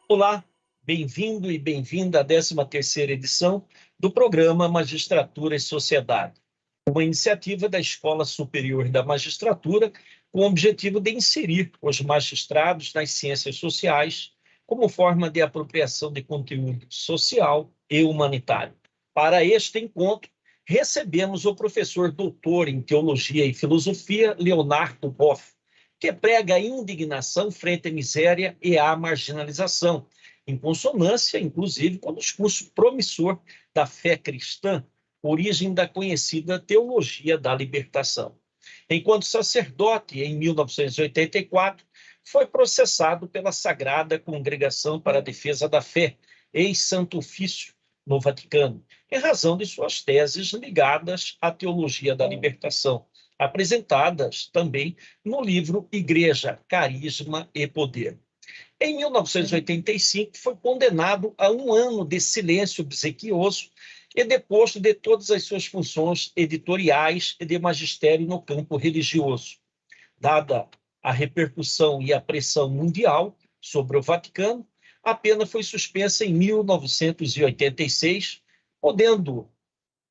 Olá, bem-vindo e bem-vinda à 13ª edição do programa Magistratura e Sociedade, uma iniciativa da Escola Superior da Magistratura com o objetivo de inserir os magistrados nas ciências sociais como forma de apropriação de conteúdo social e humanitário. Para este encontro, recebemos o professor doutor em Teologia e Filosofia, Leonardo Boff, que prega a indignação frente à miséria e à marginalização, em consonância, inclusive, com o discurso promissor da fé cristã, origem da conhecida teologia da libertação. Enquanto sacerdote, em 1984, foi processado pela Sagrada Congregação para a Defesa da Fé, ex-Santo Ofício, no Vaticano, em razão de suas teses ligadas à teologia da libertação, apresentadas também no livro Igreja, Carisma e Poder. Em 1985, foi condenado a 1 ano de silêncio obsequioso e deposto de todas as suas funções editoriais e de magistério no campo religioso. Dada a repercussão e a pressão mundial sobre o Vaticano, a pena foi suspensa em 1986, podendo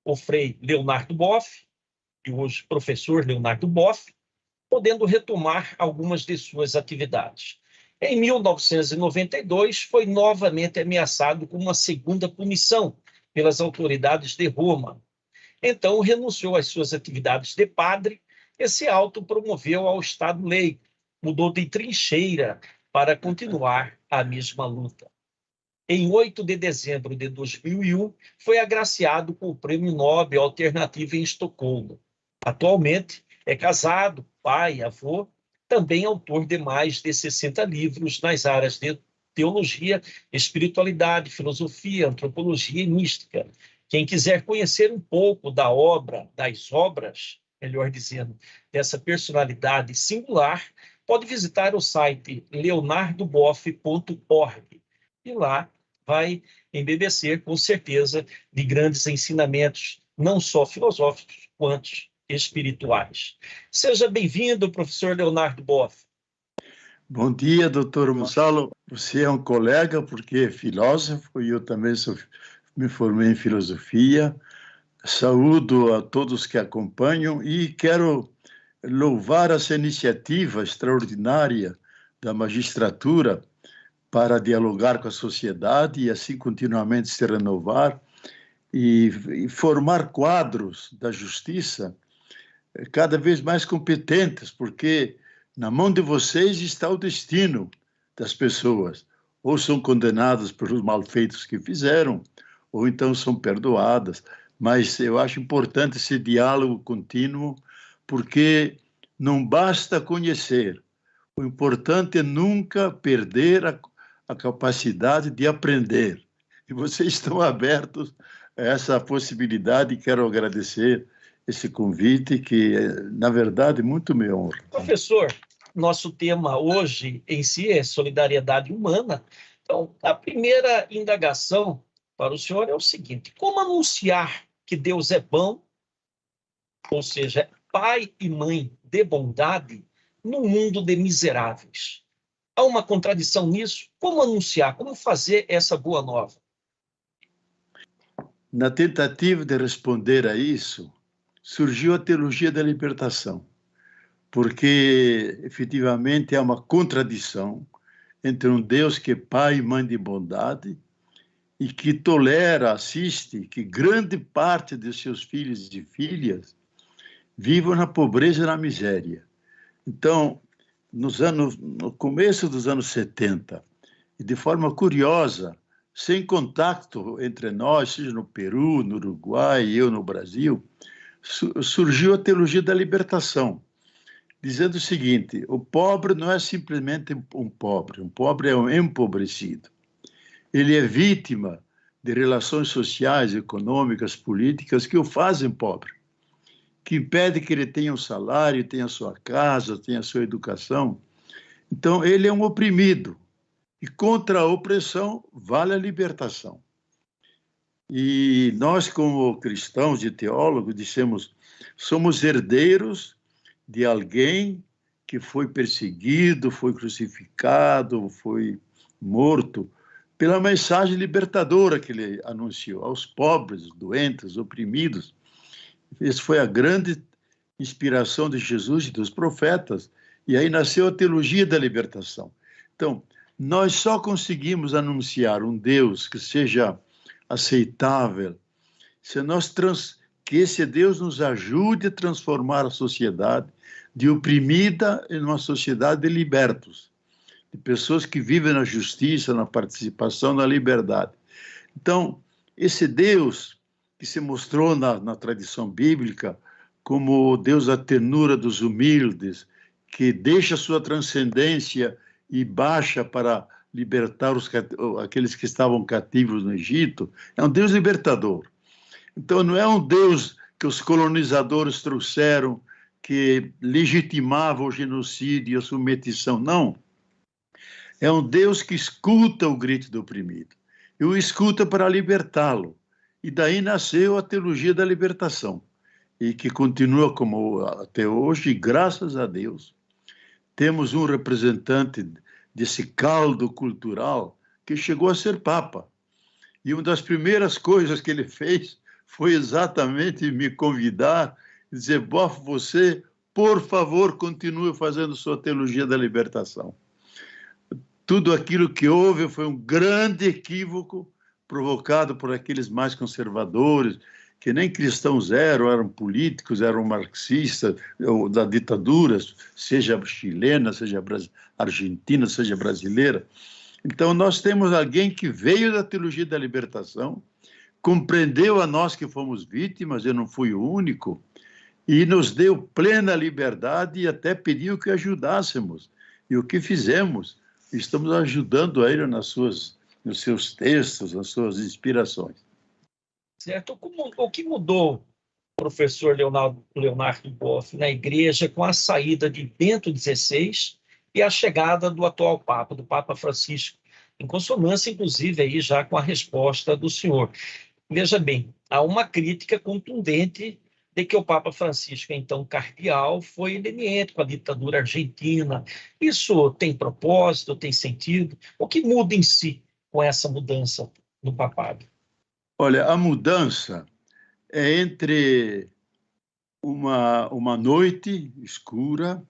o frei Leonardo Boff, e hoje professor Leonardo Boff, podendo retomar algumas de suas atividades. Em 1992, foi novamente ameaçado com uma segunda punição pelas autoridades de Roma. Então, renunciou às suas atividades de padre e se autopromoveu ao Estado laico, mudou de trincheira para continuar a mesma luta. Em 8 de dezembro de 2001, foi agraciado com o Prêmio Nobel Alternativo em Estocolmo. Atualmente, é casado, pai, avô, também autor de mais de 60 livros nas áreas de teologia, espiritualidade, filosofia, antropologia e mística. Quem quiser conhecer um pouco da obra, das obras, melhor dizendo, dessa personalidade singular, pode visitar o site leonardoboff.org e lá vai embebecer, com certeza, de grandes ensinamentos, não só filosóficos, quanto espirituais. Seja bem-vindo, professor Leonardo Boff. Bom dia, doutor Mussalo. Você é um colega porque é filósofo e eu também me formei em filosofia. Saúdo a todos que acompanham e quero louvar essa iniciativa extraordinária da magistratura para dialogar com a sociedade e assim continuamente se renovar e formar quadros da justiça cada vez mais competentes, porque na mão de vocês está o destino das pessoas. Ou são condenadas pelos malfeitos que fizeram, ou então são perdoadas. Mas eu acho importante esse diálogo contínuo, porque não basta conhecer. O importante é nunca perder a capacidade de aprender. E vocês estão abertos a essa possibilidade e quero agradecer esse convite que, na verdade, muito me honra. Professor, nosso tema hoje em si é solidariedade humana. Então, a primeira indagação para o senhor é o seguinte: como anunciar que Deus é bom, ou seja, pai e mãe de bondade, num mundo de miseráveis? Há uma contradição nisso? Como anunciar? Como fazer essa boa nova? Na tentativa de responder a isso, surgiu a teologia da libertação, porque efetivamente há uma contradição entre um Deus que é pai e mãe de bondade e que tolera, assiste que grande parte de seus filhos e filhas vivam na pobreza e na miséria. Então, no começo dos anos 70, e de forma curiosa, sem contato entre nós, seja no Peru, no Uruguai, eu no Brasil, surgiu a teologia da libertação, dizendo o seguinte: o pobre não é simplesmente um pobre é um empobrecido. Ele é vítima de relações sociais, econômicas, políticas que o fazem pobre, que impede que ele tenha um salário, tenha sua casa, tenha sua educação. Então, ele é um oprimido. E contra a opressão vale a libertação. E nós, como cristãos e teólogos, dissemos: somos herdeiros de alguém que foi perseguido, foi crucificado, foi morto, pela mensagem libertadora que ele anunciou aos pobres, doentes, oprimidos. Essa foi a grande inspiração de Jesus e dos profetas, e aí nasceu a teologia da libertação. Então, nós só conseguimos anunciar um Deus que seja aceitável se que esse Deus nos ajude a transformar a sociedade de oprimida em uma sociedade de libertos, de pessoas que vivem na justiça, na participação, na liberdade. Então, esse Deus que se mostrou na tradição bíblica como o Deus da ternura dos humildes, que deixa sua transcendência e baixa para libertar aqueles que estavam cativos no Egito, é um Deus libertador. Então, não é um Deus que os colonizadores trouxeram, que legitimava o genocídio e a submetição, não. É um Deus que escuta o grito do oprimido e o escuta para libertá-lo. E daí nasceu a teologia da libertação, e que continua como até hoje, e graças a Deus, temos um representante desse caldo cultural que chegou a ser Papa. E uma das primeiras coisas que ele fez foi exatamente me convidar e dizer: Boff, você, por favor, continue fazendo sua teologia da libertação. Tudo aquilo que houve foi um grande equívoco provocado por aqueles mais conservadores, que nem cristãos eram políticos, eram marxistas, ou da ditadura, seja chilena, seja argentina, seja brasileira. Então, nós temos alguém que veio da teologia da libertação, compreendeu a nós que fomos vítimas, eu não fui o único, e nos deu plena liberdade e até pediu que ajudássemos. E o que fizemos? Estamos ajudando a ele nos seus textos, nas suas inspirações. Certo? O que mudou, professor Leonardo Boff, na igreja com a saída de Bento XVI e a chegada do atual Papa, do Papa Francisco, em consonância, inclusive, aí já com a resposta do senhor? Veja bem, há uma crítica contundente de que o Papa Francisco, então cardeal, foi leniente com a ditadura argentina. Isso tem propósito, tem sentido? O que muda em si com essa mudança no papado? Olha, a mudança é entre uma noite escura,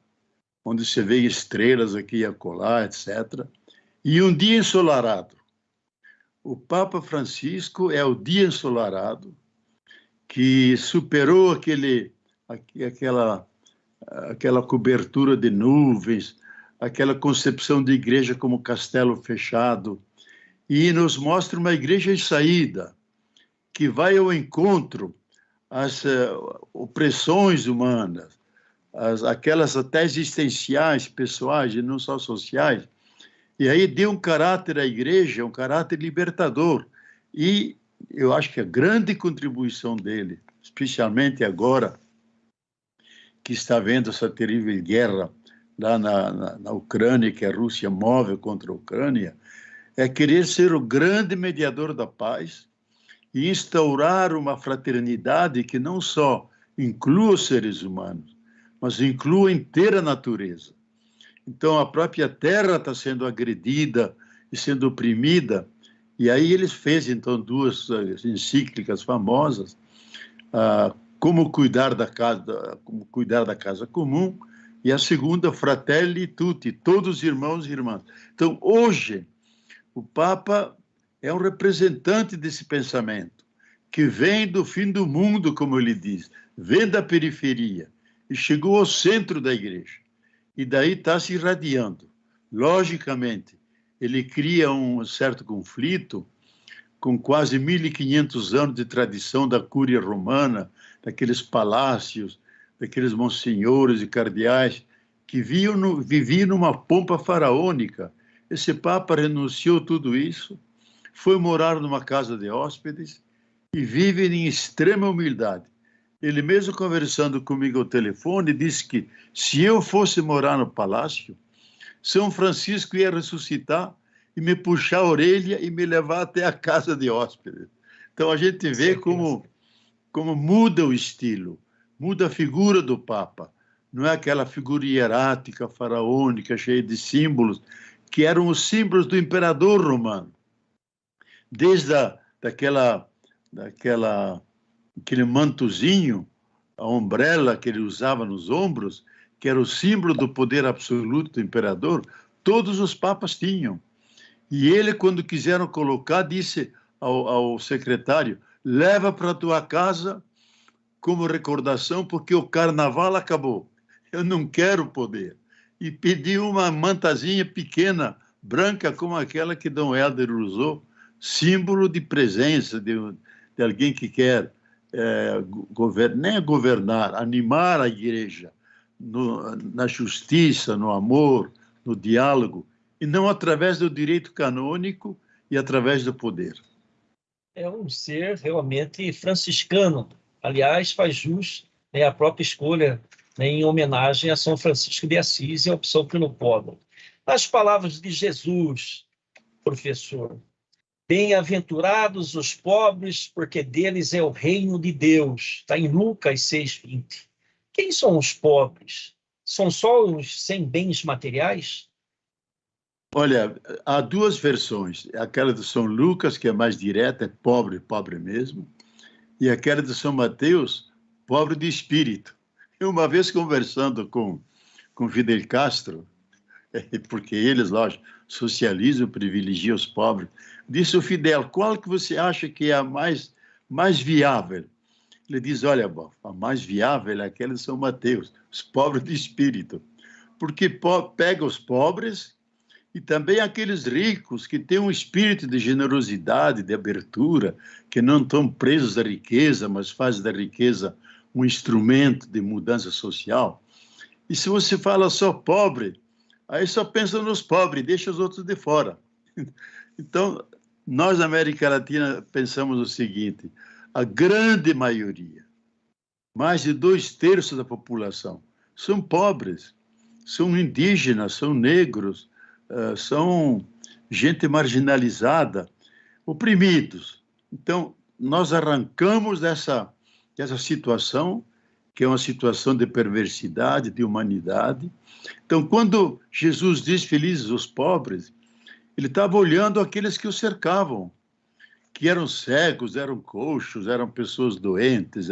onde se vê estrelas aqui e acolá, etc., e um dia ensolarado. O Papa Francisco é o dia ensolarado que superou aquela cobertura de nuvens, aquela concepção de igreja como castelo fechado, e nos mostra uma igreja em saída, que vai ao encontro às opressões humanas, aquelas até existenciais, pessoais e não só sociais, e aí deu um caráter à igreja, um caráter libertador. E eu acho que a grande contribuição dele, especialmente agora que está vendo essa terrível guerra lá na Ucrânia, que a Rússia move contra a Ucrânia, é querer ser o grande mediador da paz e instaurar uma fraternidade que não só inclua os seres humanos, mas inclua a inteira natureza. Então, a própria terra está sendo agredida e sendo oprimida, e aí ele fez, então, duas encíclicas famosas, como cuidar da casa comum, e a segunda, Fratelli Tutti, todos irmãos e irmãs. Então, hoje, o Papa é um representante desse pensamento, que vem do fim do mundo, como ele diz, vem da periferia, e chegou ao centro da igreja. E daí está se irradiando. Logicamente, ele cria um certo conflito com quase 1.500 anos de tradição da cúria romana, daqueles palácios, daqueles monsenhores e cardeais que viviam numa pompa faraônica. Esse Papa renunciou tudo isso, foi morar numa casa de hóspedes e vive em extrema humildade. Ele mesmo, conversando comigo ao telefone, disse que se eu fosse morar no palácio, São Francisco ia ressuscitar e me puxar a orelha e me levar até a casa de hóspedes. Então, a gente vê como muda o estilo, muda a figura do Papa. Não é aquela figura hierática, faraônica, cheia de símbolos, que eram os símbolos do imperador romano. Desde aquele mantozinho, a ombrella que ele usava nos ombros, que era o símbolo do poder absoluto do imperador, todos os papas tinham. E ele, quando quiseram colocar, disse ao secretário: leva para tua casa como recordação, porque o carnaval acabou. Eu não quero poder. E pediu uma mantazinha pequena, branca, como aquela que Dom Helder usou, símbolo de presença de alguém que quer nem governar, animar a igreja na justiça, no amor, no diálogo, e não através do direito canônico e através do poder. É um ser realmente franciscano. Aliás, faz jus, né, a própria escolha, né, em homenagem a São Francisco de Assis e a opção pelo pobre. As palavras de Jesus, professor: bem-aventurados os pobres, porque deles é o reino de Deus. Está em Lucas 6:20. Quem são os pobres? São só os sem bens materiais? Olha, há duas versões. Aquela de São Lucas, que é mais direta, é pobre, pobre mesmo. E aquela de São Mateus, pobre de espírito. Eu, uma vez conversando com Fidel Castro, porque eles, lógico, socialismo privilegia os pobres, disse o Fidel: qual que você acha que é a mais viável? Ele diz: olha, a mais viável é aquela de São Mateus, os pobres de espírito, porque pega os pobres e também aqueles ricos que têm um espírito de generosidade, de abertura, que não estão presos à riqueza, mas fazem da riqueza um instrumento de mudança social. E se você fala só pobre, aí só pensa nos pobres, deixa os outros de fora. Então, nós, na América Latina, pensamos o seguinte: a grande maioria, mais de 2/3 da população, são pobres, são indígenas, são negros, são gente marginalizada, oprimidos. Então, nós arrancamos dessa situação, que é uma situação de perversidade, de humanidade. Então, quando Jesus diz felizes os pobres, ele estava olhando aqueles que o cercavam, que eram cegos, eram coxos, eram pessoas doentes,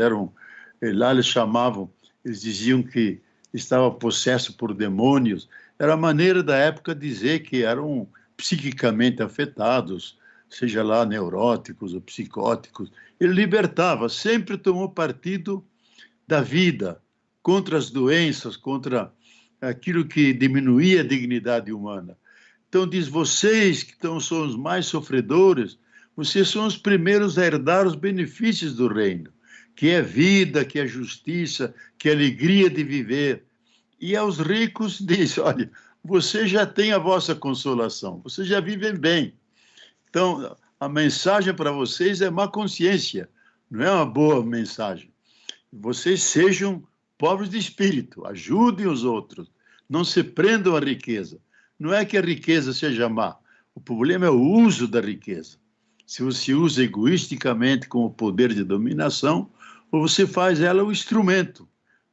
lá eles chamavam, eles diziam que estava possesso por demônios. Era a maneira da época dizer que eram psiquicamente afetados, seja lá neuróticos ou psicóticos. Ele libertava, sempre tomou partido da vida, contra as doenças, contra aquilo que diminuía a dignidade humana. Então diz: vocês que são os mais sofredores, vocês são os primeiros a herdar os benefícios do reino, que é vida, que é justiça, que é alegria de viver. E aos ricos diz: olha, vocês já têm a vossa consolação, vocês já vivem bem. Então, a mensagem para vocês é má consciência, não é uma boa mensagem. Vocês sejam pobres de espírito, ajudem os outros, não se prendam à riqueza. Não é que a riqueza seja má, o problema é o uso da riqueza. Se você usa egoisticamente com o poder de dominação, ou você faz ela um instrumento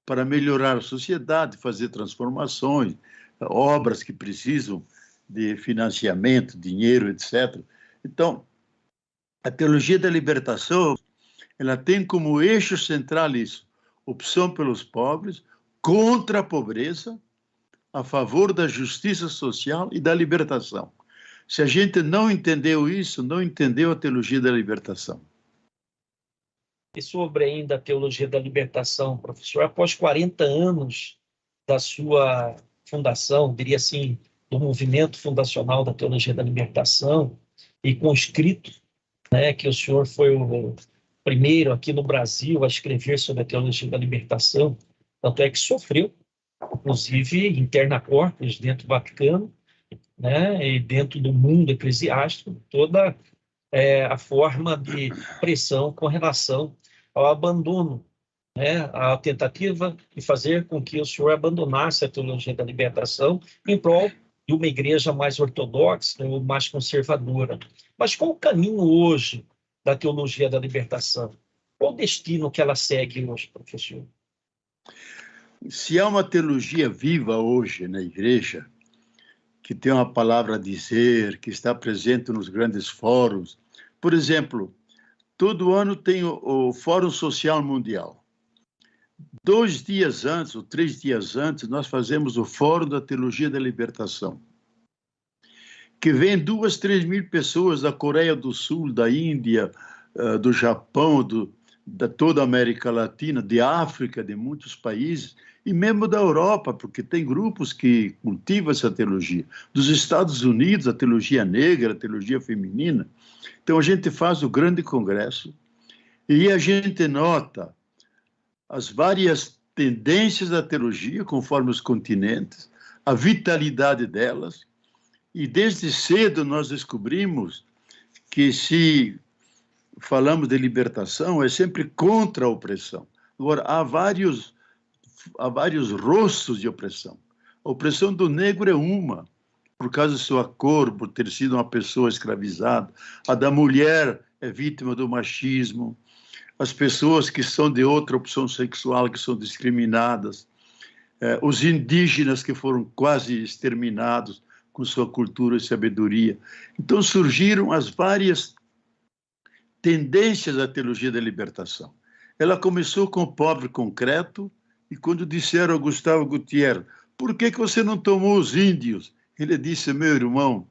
para melhorar a sociedade, fazer transformações, obras que precisam de financiamento, dinheiro, etc. Então, a teologia da libertação, ela tem como eixo central isso: opção pelos pobres, contra a pobreza, a favor da justiça social e da libertação. Se a gente não entendeu isso, não entendeu a teologia da libertação. E sobre ainda a teologia da libertação, professor, após 40 anos da sua fundação, diria assim, do movimento fundacional da teologia da libertação, e com escrito, né, que o senhor foi o primeiro aqui no Brasil a escrever sobre a teologia da libertação, tanto é que sofreu, inclusive, interna corpus dentro do Vaticano, né, e dentro do mundo eclesiástico, toda a forma de pressão com relação ao abandono, né, a tentativa de fazer com que o senhor abandonasse a teologia da libertação em prol de uma igreja mais ortodoxa ou mais conservadora. Mas qual o caminho hoje da teologia da libertação? Qual o destino que ela segue hoje, professor? Se há uma teologia viva hoje na igreja, que tem uma palavra a dizer, que está presente nos grandes fóruns, por exemplo, todo ano tem o Fórum Social Mundial. 2 dias antes, ou 3 dias antes, nós fazemos o Fórum da Teologia da Libertação, que vem 2, 3 mil pessoas da Coreia do Sul, da Índia, do Japão, da toda a América Latina, de África, de muitos países, e mesmo da Europa, porque tem grupos que cultivam essa teologia. Dos Estados Unidos, a teologia negra, a teologia feminina. Então, a gente faz o grande congresso e a gente nota as várias tendências da teologia, conforme os continentes, a vitalidade delas, e desde cedo nós descobrimos que se falamos de libertação, é sempre contra a opressão. Agora, há vários rostos de opressão. A opressão do negro é uma, por causa de sua cor, por ter sido uma pessoa escravizada. A da mulher é vítima do machismo. As pessoas que são de outra opção sexual, que são discriminadas. Os indígenas que foram quase exterminados com sua cultura e sabedoria. Então surgiram as várias tendências da teologia da libertação. Ela começou com o pobre concreto, e quando disseram a Gustavo Gutierrez, por que você não tomou os índios? Ele disse, meu irmão,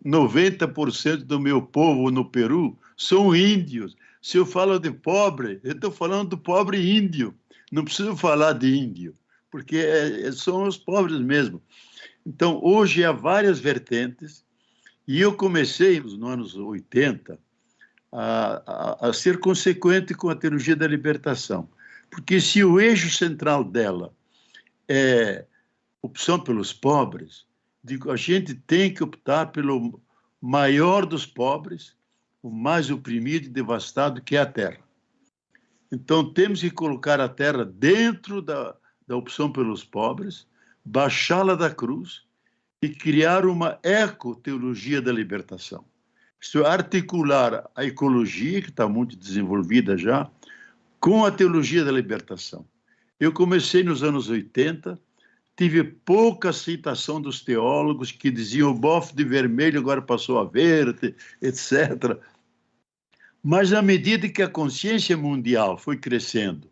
90% do meu povo no Peru são índios. Se eu falo de pobre, eu estou falando do pobre índio. Não preciso falar de índio, porque são os pobres mesmo. Então, hoje há várias vertentes, e eu comecei, nos anos 80, a ser consequente com a teologia da libertação. Porque se o eixo central dela é opção pelos pobres, digo, a gente tem que optar pelo maior dos pobres, o mais oprimido e devastado, que é a terra. Então, temos que colocar a terra dentro da opção pelos pobres, baixá-la da cruz e criar uma ecoteologia da libertação. Isso é articular a ecologia, que está muito desenvolvida já, com a teologia da libertação. Eu comecei nos anos 80, tive pouca aceitação dos teólogos que diziam o bofe de vermelho agora passou a verde, etc. Mas à medida que a consciência mundial foi crescendo,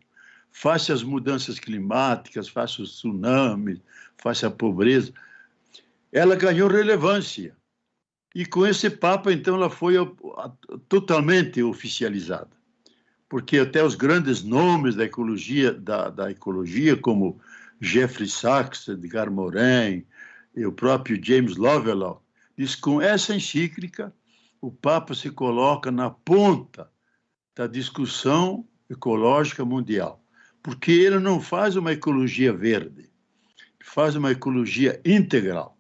face às mudanças climáticas, face aos tsunamis, face à pobreza, ela ganhou relevância. E com esse Papa, então, ela foi totalmente oficializada. Porque até os grandes nomes da ecologia, como Jeffrey Sachs, Edgar Morin e o próprio James Lovelock, diz que com essa encíclica o Papa se coloca na ponta da discussão ecológica mundial, porque ele não faz uma ecologia verde, faz uma ecologia integral,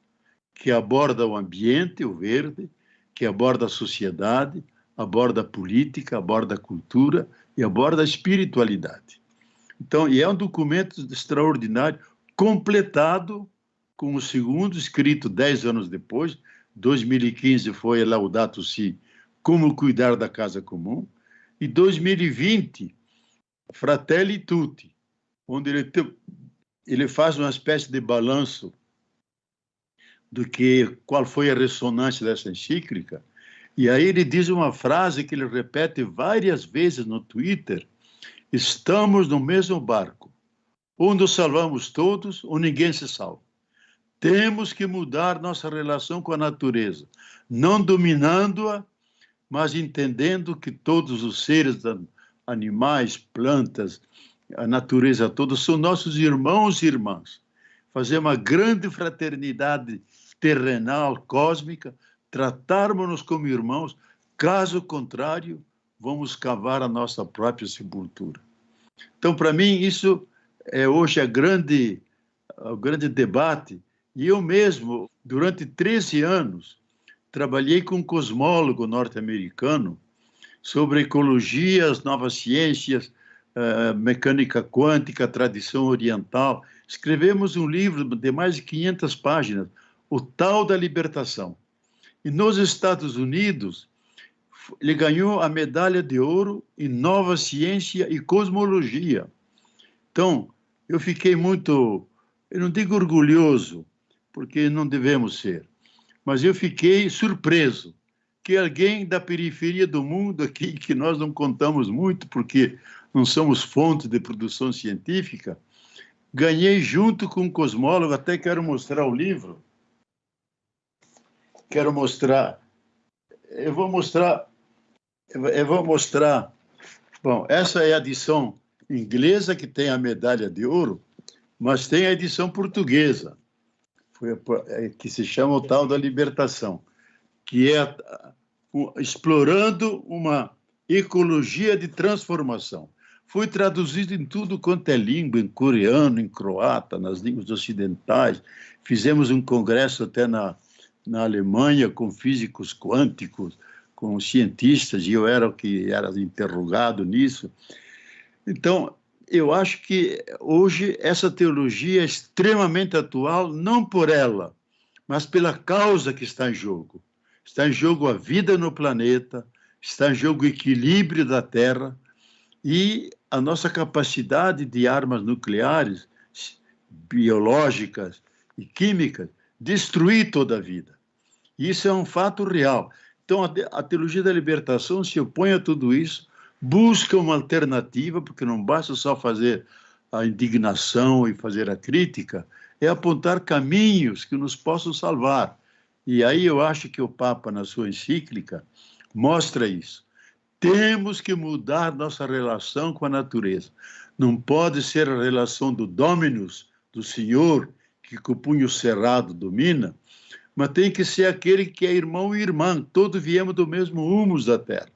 que aborda o ambiente, o verde, que aborda a sociedade, aborda a política, aborda a cultura e aborda a espiritualidade. Então, e é um documento extraordinário, completado com o segundo, escrito 10 anos depois, 2015 foi Laudato Si, Como Cuidar da Casa Comum, e 2020, Fratelli Tutti, onde ele faz uma espécie de balanço qual foi a ressonância dessa encíclica, e aí ele diz uma frase que ele repete várias vezes no Twitter: estamos no mesmo barco, ou nos salvamos todos, ou ninguém se salva. Temos que mudar nossa relação com a natureza, não dominando-a, mas entendendo que todos os seres, animais, plantas, a natureza toda, são nossos irmãos e irmãs. Fazer uma grande fraternidade terrenal, cósmica, tratarmos-nos como irmãos, caso contrário, vamos cavar a nossa própria sepultura. Então, para mim, isso é hoje o grande debate. E eu mesmo, durante 13 anos, trabalhei com um cosmólogo norte-americano sobre ecologia, as novas ciências, mecânica quântica, tradição oriental. Escrevemos um livro de mais de 500 páginas, O Tal da Libertação. E nos Estados Unidos, ele ganhou a medalha de ouro em Nova Ciência e Cosmologia. Então, eu fiquei muito, eu não digo orgulhoso, porque não devemos ser, mas eu fiquei surpreso que alguém da periferia do mundo aqui, que nós não contamos muito, porque não somos fonte de produção científica, ganhei junto com um cosmólogo, até quero mostrar o livro. Quero mostrar. Eu vou mostrar. Bom, essa é a edição inglesa, que tem a medalha de ouro, mas tem a edição portuguesa, que se chama O Tal da Libertação, que é explorando uma ecologia de transformação. Foi traduzido em tudo quanto é língua, em coreano, em croata, nas línguas ocidentais. Fizemos um congresso até na Alemanha com físicos quânticos, com cientistas, e eu era o que era interrogado nisso. Então, eu acho que hoje essa teologia é extremamente atual, não por ela, mas pela causa que está em jogo. Está em jogo a vida no planeta, está em jogo o equilíbrio da Terra e a nossa capacidade de armas nucleares, biológicas e químicas, destruir toda a vida. Isso é um fato real. Então, a teologia da libertação se opõe a tudo isso, busca uma alternativa, porque não basta só fazer a indignação e fazer a crítica, é apontar caminhos que nos possam salvar. E aí eu acho que o Papa, na sua encíclica, mostra isso. Temos que mudar nossa relação com a natureza. Não pode ser a relação do Dominus, do Senhor, que com o punho cerrado domina, mas tem que ser aquele que é irmão e irmã. Todos viemos do mesmo humus da terra.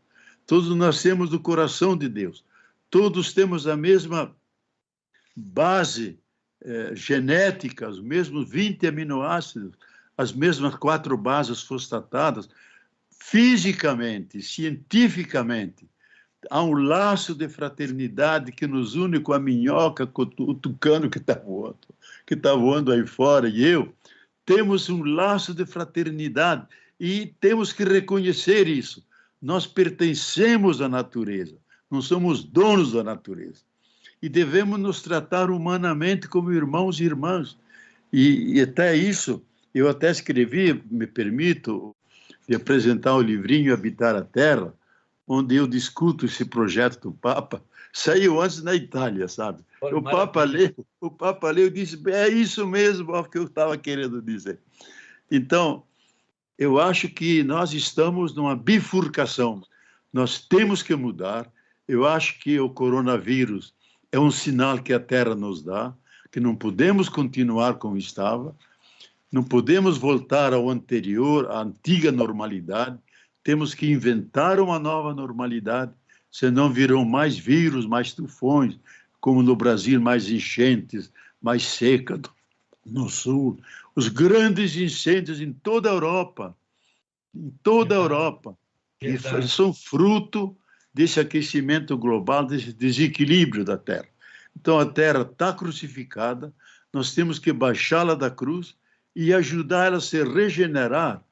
Todos nascemos do coração de Deus. Todos temos a mesma base genética, os mesmos 20 aminoácidos, as mesmas 4 bases fosfatadas. Fisicamente, cientificamente, há um laço de fraternidade que nos une com a minhoca, com o tucano que está voando aí fora, e eu. Temos um laço de fraternidade e temos que reconhecer isso. Nós pertencemos à natureza, não somos donos da natureza. E devemos nos tratar humanamente como irmãos e irmãs. E até isso, eu até escrevi, me permito, de apresentar o livrinho Habitar a Terra, onde eu discuto esse projeto do Papa. Saiu antes na Itália, sabe? O Papa leu e disse, é isso mesmo que eu estava querendo dizer. Então, eu acho que nós estamos numa bifurcação. Nós temos que mudar. Eu acho que o coronavírus é um sinal que a Terra nos dá, que não podemos continuar como estava, não podemos voltar ao anterior, à antiga normalidade, temos que inventar uma nova normalidade, senão virão mais vírus, mais tufões, como no Brasil, mais enchentes, mais seca no sul, os grandes incêndios em toda a Europa, que são fruto desse aquecimento global, desse desequilíbrio da Terra. Então, a Terra está crucificada, nós temos que baixá-la da cruz e ajudar ela a se regenerar,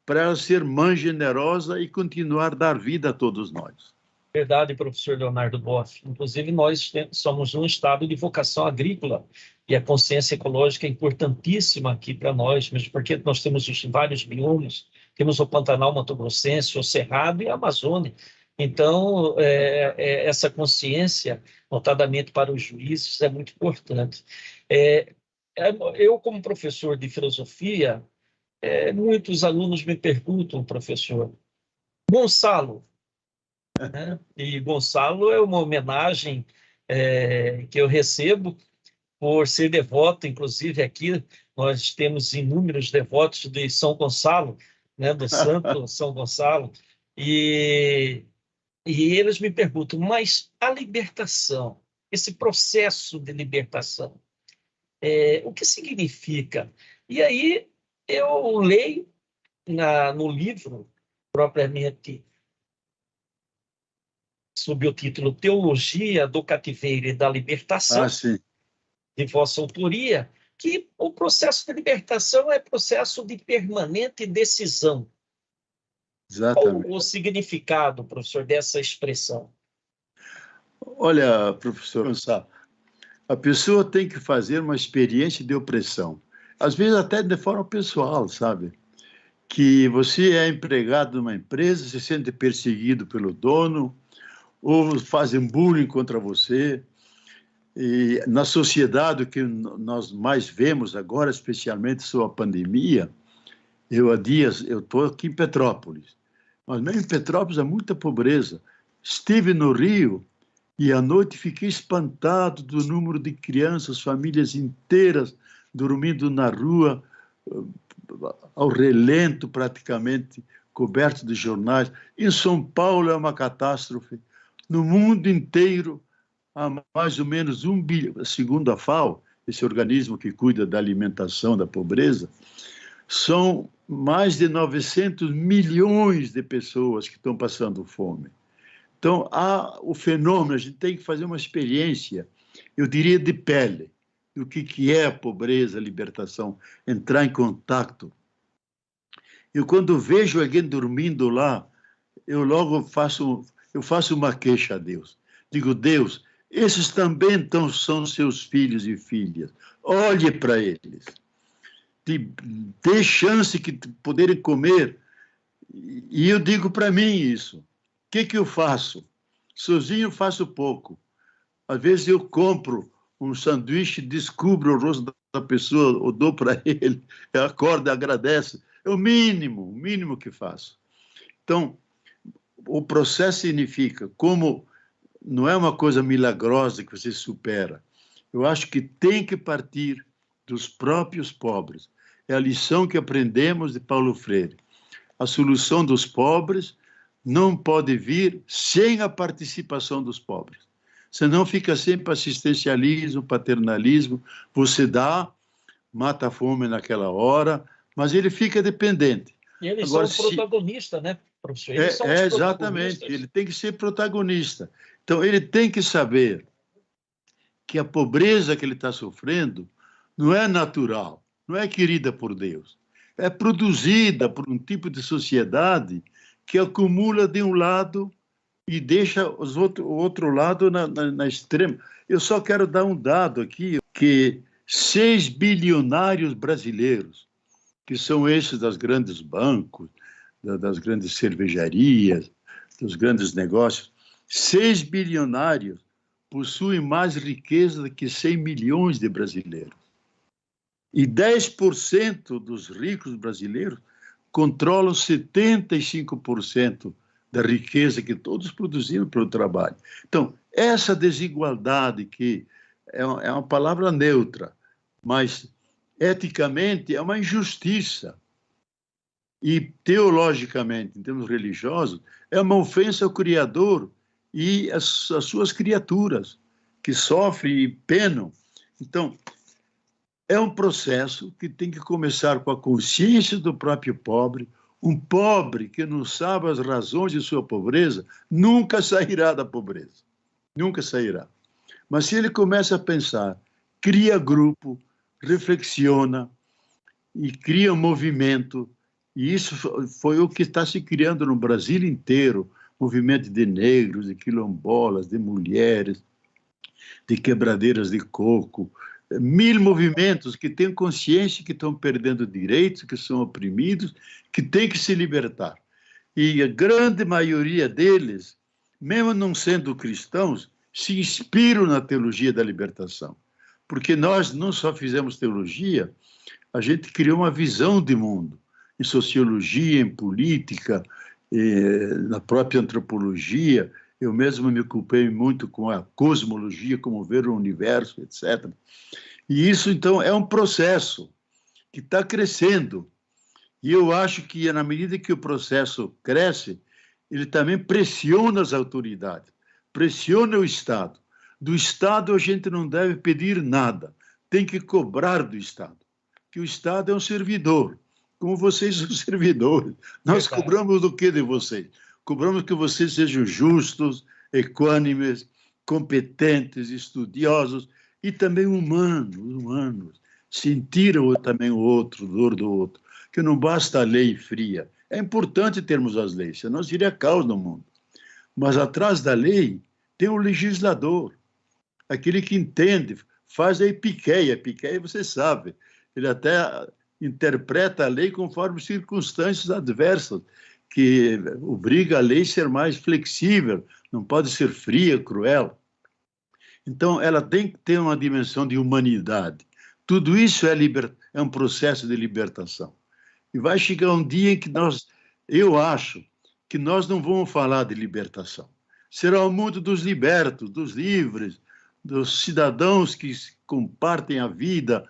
para ela ser mãe generosa e continuar a dar vida a todos nós. Verdade, professor Leonardo Boff. Inclusive, nós somos um estado de vocação agrícola e a consciência ecológica é importantíssima aqui para nós, mesmo porque nós temos vários biomas, temos o Pantanal Mato Grossense, o Cerrado e a Amazônia. Então, essa consciência, notadamente para os juízes, é muito importante. Eu, como professor de filosofia, muitos alunos me perguntam, professor, Gonçalo, né? E Gonçalo é uma homenagem que eu recebo por ser devoto, inclusive aqui nós temos inúmeros devotos de São Gonçalo, né? Do Santo São Gonçalo, e eles me perguntam, mas a libertação, esse processo de libertação, o que significa? E aí eu leio no livro, propriamente, sob o título Teologia do Cativeiro e da Libertação, de vossa autoria, que o processo de libertação é processo de permanente decisão. Exatamente. Qual o significado, professor, dessa expressão? Olha, professor Gonçalo, A pessoa tem que fazer uma experiência de opressão, às vezes até de forma pessoal, sabe? Que você é empregado numa empresa, se sente perseguido pelo dono, ou fazem bullying contra você. E na sociedade, o que nós mais vemos agora, especialmente sobre a pandemia, eu estou aqui em Petrópolis, mas mesmo em Petrópolis há muita pobreza. Estive no Rio e à noite fiquei espantado do número de crianças, famílias inteiras dormindo na rua, ao relento praticamente, coberto de jornais. Em São Paulo é uma catástrofe. No mundo inteiro há mais ou menos 1 bilhão, segundo a FAO, esse organismo que cuida da alimentação da pobreza, são mais de 900 milhões de pessoas que estão passando fome. Então, há o fenômeno, a gente tem que fazer uma experiência, eu diria, de pele, do que é a pobreza, a libertação, entrar em contato. Eu, quando vejo alguém dormindo lá, eu logo faço uma queixa a Deus. Digo, Deus, esses também são seus filhos e filhas. Olhe para eles. Dê chance de poderem comer. E eu digo para mim isso. O que eu faço? Sozinho faço pouco. Às vezes eu compro um sanduíche, descubro o rosto da pessoa, eu dou para ele, eu acordo, agradece. É o mínimo que faço. Então, o processo significa, como não é uma coisa milagrosa que você supera, eu acho que tem que partir dos próprios pobres. É a lição que aprendemos de Paulo Freire. A solução dos pobres não pode vir sem a participação dos pobres. Senão fica sempre assistencialismo, paternalismo, você dá, mata a fome naquela hora, mas ele fica dependente. E eles são os protagonistas, né, professor? Eles são os exatamente, ele tem que ser protagonista. Então, ele tem que saber que a pobreza que ele está sofrendo não é natural, não é querida por Deus. É produzida por um tipo de sociedade que acumula de um lado e deixa o outro lado na extrema. Eu só quero dar um dado aqui, que 6 bilionários brasileiros, que são esses das grandes bancos, das grandes cervejarias, dos grandes negócios, 6 bilionários possuem mais riqueza do que 100 milhões de brasileiros. E 10% dos ricos brasileiros controlam 75% da riqueza que todos produziram pelo trabalho. Então, essa desigualdade, que é uma palavra neutra, mas eticamente é uma injustiça, e teologicamente, em termos religiosos, é uma ofensa ao Criador e às suas criaturas, que sofrem e penam. Então, é um processo que tem que começar com a consciência do próprio pobre. Um pobre que não sabe as razões de sua pobreza nunca sairá da pobreza, nunca sairá. Mas se ele começa a pensar, cria grupo, reflexiona e cria um movimento, e isso foi o que está se criando no Brasil inteiro, movimento de negros, de quilombolas, de mulheres, de quebradeiras de coco, 1000 movimentos que têm consciência que estão perdendo direitos, que são oprimidos, que têm que se libertar. E a grande maioria deles, mesmo não sendo cristãos, se inspiram na teologia da libertação. Porque nós não só fizemos teologia, a gente criou uma visão de mundo, em sociologia, em política, na própria antropologia. Eu mesmo me ocupei muito com a cosmologia, como ver o universo, etc. E isso, então, é um processo que está crescendo. E eu acho que, na medida que o processo cresce, ele também pressiona as autoridades, pressiona o Estado. Do Estado a gente não deve pedir nada, tem que cobrar do Estado, que o Estado é um servidor, como vocês são servidores. Nós cobramos do que de vocês? Cobramos que vocês sejam justos, equânimes, competentes, estudiosos e também humanos. Sentiram também o outro, dor do outro, que não basta a lei fria. É importante termos as leis, senão seria caos no mundo. Mas atrás da lei tem o legislador, aquele que entende, faz a epiqueia. Epiqueia, você sabe, ele até interpreta a lei conforme circunstâncias adversas, que obriga a lei a ser mais flexível, não pode ser fria, cruel. Então, ela tem que ter uma dimensão de humanidade. Tudo isso é um processo de libertação. E vai chegar um dia em que eu acho que nós não vamos falar de libertação. Será o mundo dos libertos, dos livres, dos cidadãos que compartem a vida,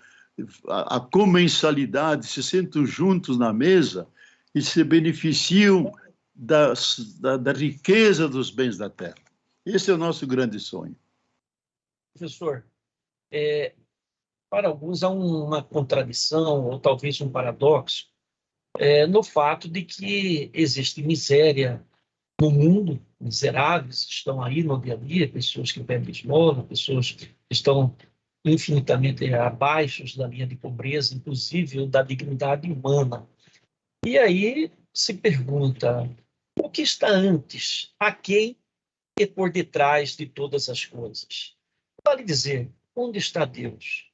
a comensalidade, se sentam juntos na mesa e se beneficiam da riqueza dos bens da terra. Esse é o nosso grande sonho. Professor, para alguns há uma contradição, ou talvez um paradoxo, no fato de que existe miséria no mundo, miseráveis estão aí no dia a dia, pessoas que pedem esmola, pessoas que estão infinitamente abaixo da linha de pobreza, inclusive da dignidade humana. E aí se pergunta, o que está antes, a quem e por detrás de todas as coisas? Vale dizer, onde está Deus?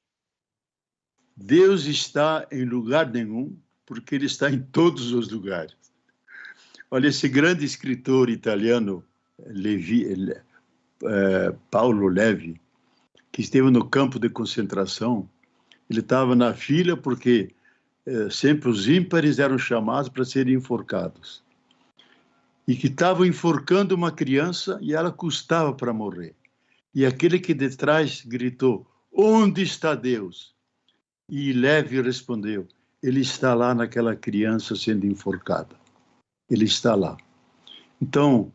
Deus está em lugar nenhum, porque ele está em todos os lugares. Olha, esse grande escritor italiano, Paulo Levi, que esteve no campo de concentração, ele estava na fila porque sempre os ímpares eram chamados para serem enforcados. E que estavam enforcando uma criança e ela custava para morrer. E aquele que de trás gritou, onde está Deus? E Levi respondeu, ele está lá naquela criança sendo enforcada. Ele está lá. Então,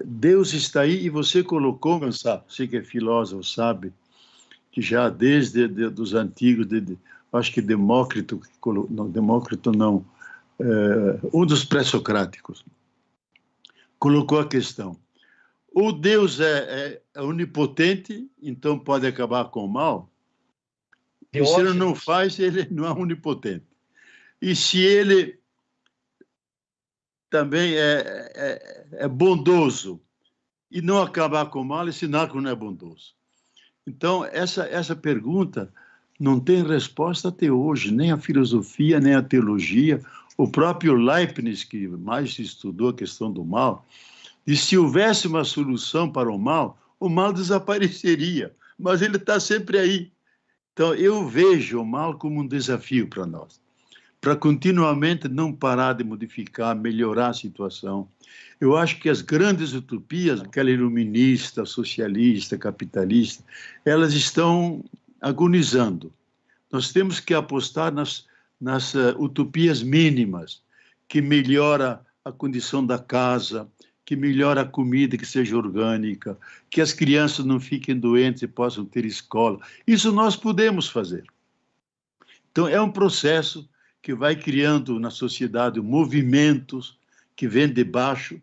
Deus está aí e você colocou, você que é filósofo sabe, que já desde dos antigos, acho que Demócrito, não, um dos pré-socráticos, colocou a questão. Ou Deus é onipotente, então pode acabar com o mal, e se ele não faz, ele não é onipotente. E se ele também é bondoso e não acabar com o mal, é sinal que não é bondoso. Então, essa pergunta não tem resposta até hoje, nem a filosofia, nem a teologia. O próprio Leibniz, que mais estudou a questão do mal, disse que se houvesse uma solução para o mal desapareceria, mas ele está sempre aí. Então, eu vejo o mal como um desafio para nós, para continuamente não parar de modificar, melhorar a situação. Eu acho que as grandes utopias, aquela iluminista, socialista, capitalista, elas estão agonizando. Nós temos que apostar nas utopias mínimas, que melhora a condição da casa, que melhora a comida, que seja orgânica, que as crianças não fiquem doentes e possam ter escola. Isso nós podemos fazer. Então, é um processo que vai criando na sociedade movimentos que vêm de baixo,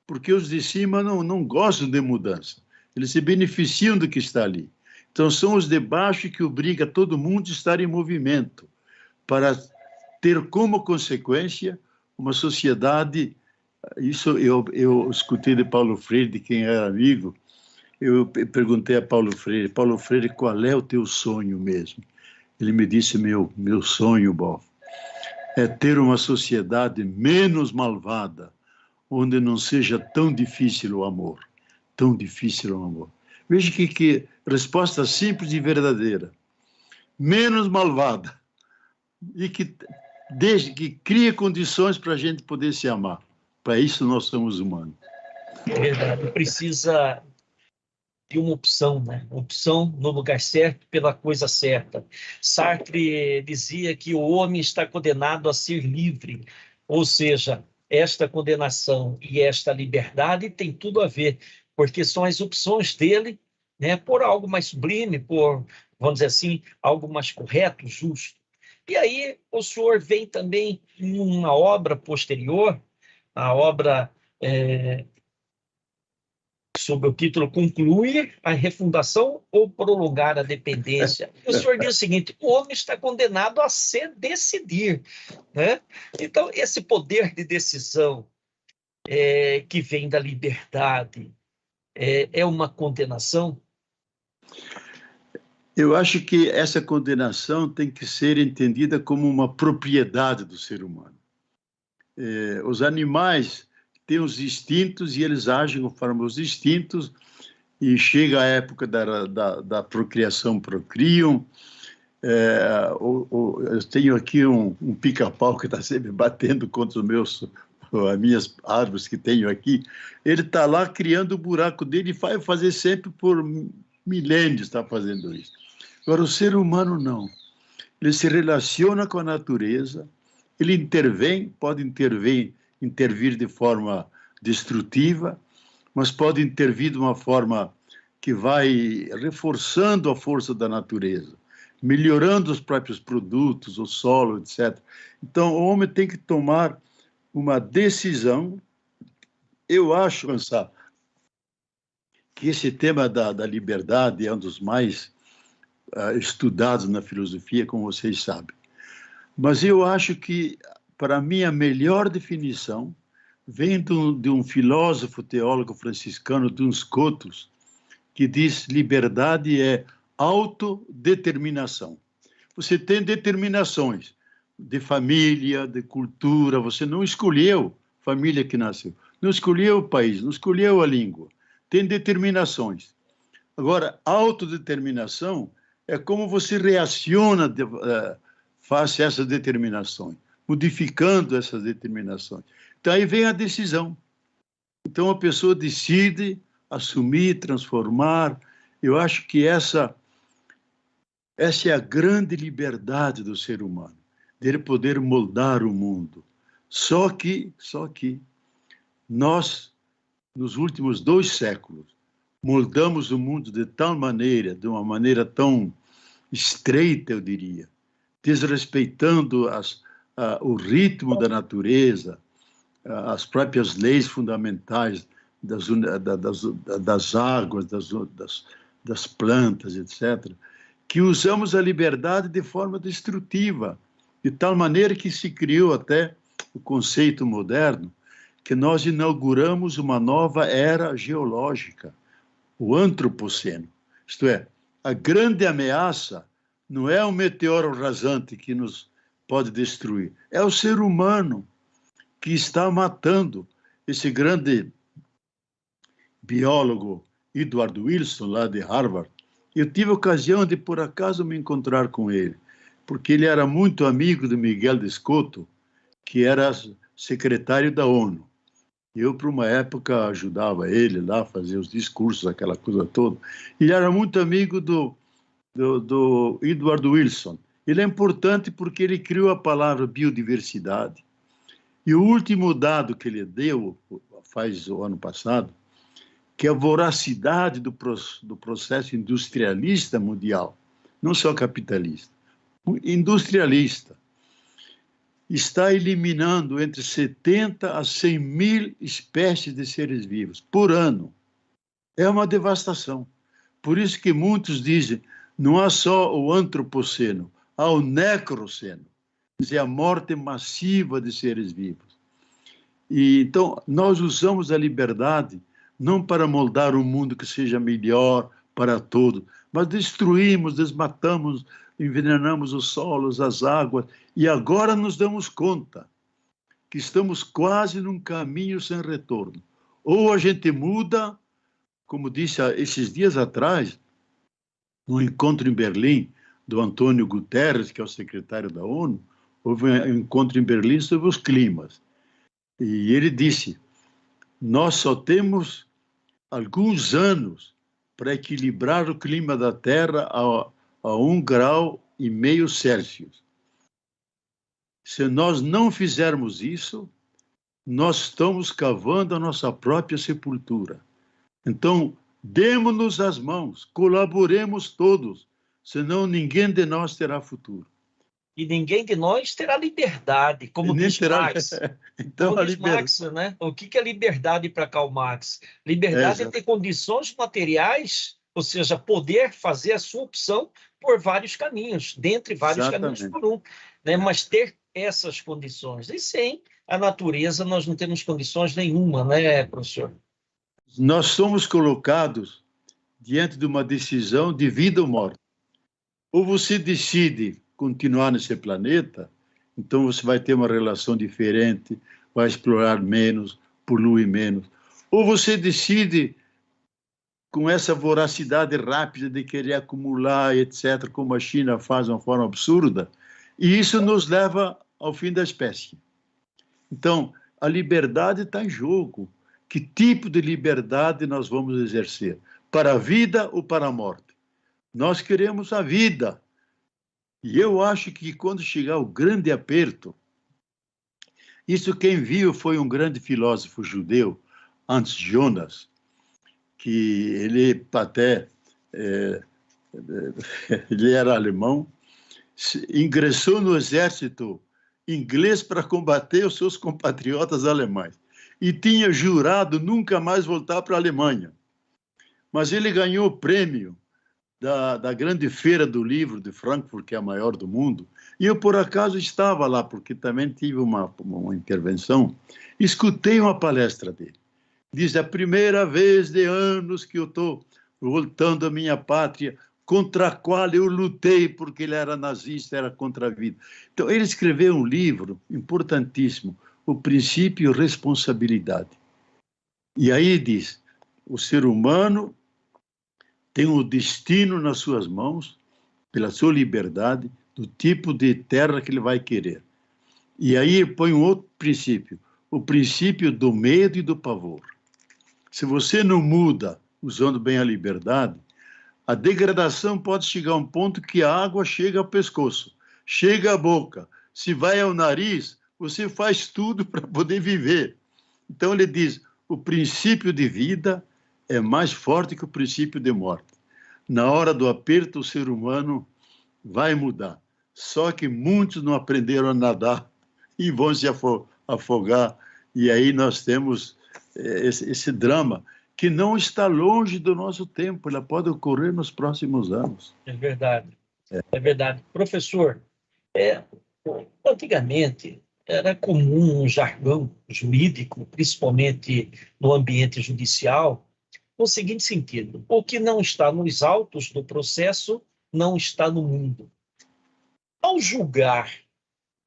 porque os de cima não gostam de mudança. Eles se beneficiam do que está ali. Então, são os de baixo que obrigam todo mundo a estar em movimento, para ter como consequência uma sociedade. Isso eu escutei de Paulo Freire, de quem era amigo. Eu perguntei a Paulo Freire, qual é o teu sonho mesmo? Ele me disse, meu sonho, Bob, é ter uma sociedade menos malvada, onde não seja tão difícil o amor. Tão difícil o amor. Veja que resposta simples e verdadeira. Menos malvada. E que cria condições para a gente poder se amar. Para isso nós somos humanos. É verdade. Precisa de uma opção, né? Opção no lugar certo, pela coisa certa. Sartre dizia que o homem está condenado a ser livre, ou seja, esta condenação e esta liberdade tem tudo a ver, porque são as opções dele, né, por algo mais sublime, por, vamos dizer assim, algo mais correto, justo. E aí o senhor vem também em uma obra posterior, a obra sob o título Concluir a Refundação ou Prolongar a Dependência. O senhor diz o seguinte, o homem está condenado a se decidir, né? Então, esse poder de decisão que vem da liberdade é uma condenação? Eu acho que essa condenação tem que ser entendida como uma propriedade do ser humano. Os animais têm os instintos e eles agem conforme os instintos, e chega a época da procriação, procriam. Eu tenho aqui um pica-pau que está sempre batendo contra as minhas árvores que tenho aqui. Ele está lá criando o buraco dele e vai fazer sempre por milênios, está fazendo isso. Agora, o ser humano não. Ele se relaciona com a natureza, ele pode intervir de forma destrutiva, mas pode intervir de uma forma que vai reforçando a força da natureza, melhorando os próprios produtos, o solo, etc. Então, o homem tem que tomar uma decisão. Eu acho, que esse tema da liberdade é um dos mais estudados na filosofia, como vocês sabem. Mas eu acho que, para mim, a melhor definição vem de um filósofo teólogo franciscano, Duns Scotus, que diz: liberdade é autodeterminação. Você tem determinações de família, de cultura, você não escolheu a família que nasceu, não escolheu o país, não escolheu a língua, tem determinações. Agora, autodeterminação é como você reaciona face a essas determinações, modificando essas determinações. Então, aí vem a decisão. Então, a pessoa decide assumir, transformar. Eu acho que essa é a grande liberdade do ser humano, dele poder moldar o mundo. Só que nós, nos últimos 2 séculos, moldamos o mundo de tal maneira, de uma maneira tão estreita, eu diria, desrespeitando o ritmo da natureza, as próprias leis fundamentais das águas, das plantas, etc., que usamos a liberdade de forma destrutiva, de tal maneira que se criou até o conceito moderno, que nós inauguramos uma nova era geológica, o antropoceno. Isto é, a grande ameaça não é o meteoro rasante que nos pode destruir, é o ser humano que está matando. Esse grande biólogo Edward Wilson, lá de Harvard, eu tive a ocasião de, por acaso, me encontrar com ele, porque ele era muito amigo de Miguel de Escoto, que era secretário da ONU. Eu, por uma época, ajudava ele lá a fazer os discursos, aquela coisa toda. Ele era muito amigo do Edward Wilson. Ele é importante porque ele criou a palavra biodiversidade. E o último dado que ele deu, faz o ano passado, que é a voracidade do processo industrialista mundial, não só capitalista, industrialista, está eliminando entre 70 a 100 mil espécies de seres vivos por ano. É uma devastação. Por isso que muitos dizem, não há só o antropoceno, há o necroceno, quer dizer, a morte massiva de seres vivos. E, então, nós usamos a liberdade não para moldar um mundo que seja melhor para todos, mas destruímos, desmatamos, envenenamos os solos, as águas, e agora nos damos conta que estamos quase num caminho sem retorno. Ou a gente muda, como disse esses dias atrás, no encontro em Berlim, do Antônio Guterres, que é o secretário da ONU, houve um encontro em Berlim sobre os climas. E ele disse, nós só temos alguns anos para equilibrar o clima da Terra a 1,5 grau Celsius. Se nós não fizermos isso, nós estamos cavando a nossa própria sepultura. Então, demos-nos as mãos, colaboremos todos, senão ninguém de nós terá futuro. E ninguém de nós terá liberdade, como diz Marx. Então, como diz Marx, né? O que é liberdade para Karl Marx? Liberdade é ter condições materiais, ou seja, poder fazer a sua opção por vários caminhos, dentre vários caminhos por um, né? Mas ter essas condições. E sem a natureza nós não temos condições nenhuma, né, professor? Nós somos colocados diante de uma decisão de vida ou morte. Ou você decide continuar nesse planeta, então você vai ter uma relação diferente, vai explorar menos, polui menos. Ou você decide, com essa voracidade rápida de querer acumular, etc., como a China faz de uma forma absurda, e isso nos leva ao fim da espécie. Então, a liberdade está em jogo. Que tipo de liberdade nós vamos exercer? Para a vida ou para a morte? Nós queremos a vida. E eu acho que quando chegar o grande aperto, isso quem viu foi um grande filósofo judeu, Hans Jonas, que ele até, ele era alemão, ingressou no exército inglês para combater os seus compatriotas alemães e tinha jurado nunca mais voltar para a Alemanha. Mas ele ganhou o prêmio da grande feira do livro de Frankfurt, que é a maior do mundo, e eu, por acaso, estava lá, porque também tive uma intervenção, escutei uma palestra dele. Diz, é a primeira vez de anos que eu estou voltando à minha pátria, contra a qual eu lutei, porque ele era nazista, era contra a vida. Então, ele escreveu um livro importantíssimo, O Princípio e Responsabilidade. E aí diz, o ser humano tem o destino nas suas mãos, pela sua liberdade, do tipo de terra que ele vai querer. E aí põe um outro princípio, o princípio do medo e do pavor. Se você não muda, usando bem a liberdade, a degradação pode chegar a um ponto que a água chega ao pescoço, chega à boca. Se vai ao nariz, você faz tudo para poder viver. Então ele diz, o princípio de vida é mais forte que o princípio de morte. Na hora do aperto, o ser humano vai mudar. Só que muitos não aprenderam a nadar e vão se afogar. E aí nós temos esse drama, que não está longe do nosso tempo, ela pode ocorrer nos próximos anos. É verdade, é verdade. Professor, antigamente era comum um jargão jurídico, principalmente no ambiente judicial, no seguinte sentido: o que não está nos autos do processo não está no mundo. Ao julgar,